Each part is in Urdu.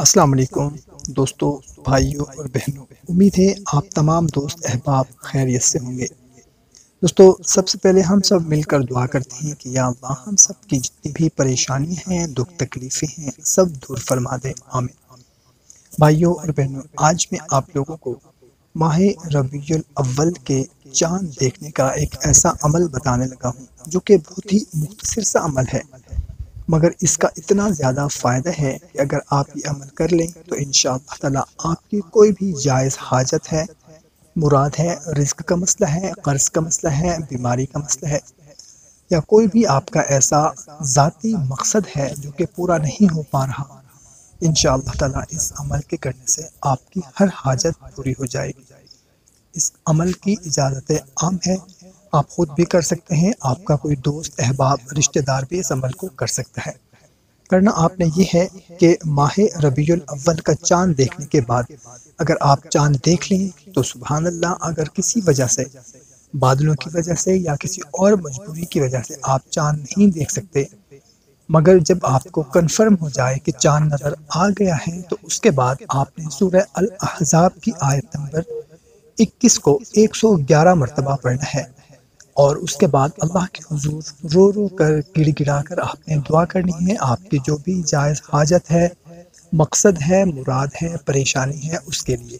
السلام علیکم دوستوں، بھائیوں اور بہنوں، امید ہے آپ تمام دوست احباب خیریت سے ہوں گے۔ دوستوں، سب سے پہلے ہم سب مل کر دعا کرتے ہیں کہ یا اللہ ہم سب کی جتنی بھی پریشانیاں ہیں، دکھ تکلیفیں ہیں، سب دور فرما دے، آمین۔ بھائیوں اور بہنوں، آج میں آپ لوگوں کو ماہ ربیع الاول کے چاند دیکھنے کا ایک ایسا عمل بتانے لگا ہوں جو کہ بہت ہی مختصر سا عمل ہے، مگر اس کا اتنا زیادہ فائدہ ہے کہ اگر آپ یہ عمل کر لیں تو انشاءاللہ تعالی آپ کی کوئی بھی جائز حاجت ہے، مراد ہے، رزق کا مسئلہ ہے، قرض کا مسئلہ ہے، بیماری کا مسئلہ ہے، یا کوئی بھی آپ کا ایسا ذاتی مقصد ہے جو کہ پورا نہیں ہو پا رہا، انشاءاللہ تعالی اس عمل کے کرنے سے آپ کی ہر حاجت پوری ہو جائے گی۔ اس عمل کی اجازت عام ہے، آپ خود بھی کر سکتے ہیں، آپ کا کوئی دوست احباب رشتہ دار بھی اس عمل کو کر سکتا ہے۔ کرنا آپ نے یہ ہے کہ ماہ ربیع الاول کا چاند دیکھنے کے بعد اگر آپ چاند دیکھ لیں تو سبحان اللہ، اگر کسی وجہ سے، بادلوں کی وجہ سے یا کسی اور مجبوری کی وجہ سے آپ چاند نہیں دیکھ سکتے، مگر جب آپ کو کنفرم ہو جائے کہ چاند نظر آ گیا ہے تو اس کے بعد آپ نے سورہ الاحزاب کی آیت نمبر 21 کو 111 مرتبہ پڑھنا ہے، اور اس کے بعد اللہ کے حضور رو رو کر گڑ گڑا کر آپ نے دعا کرنی ہے۔ آپ کی جو بھی جائز حاجت ہے، مقصد ہے، مراد ہے، پریشانی ہے، اس کے لیے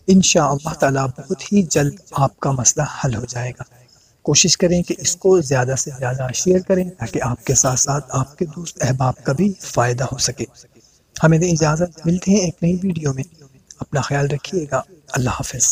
انشاءاللہ تعالی بہت ہی جلد آپ کا مسئلہ حل ہو جائے گا۔ کوشش کریں کہ اس کو زیادہ سے زیادہ شیئر کریں تاکہ آپ کے ساتھ ساتھ آپ کے دوست احباب کا بھی فائدہ ہو سکے۔ ہمیں دیں اجازت، ملتے ہیں ایک نئی ویڈیو میں، اپنا خیال رکھیے گا، اللہ حافظ۔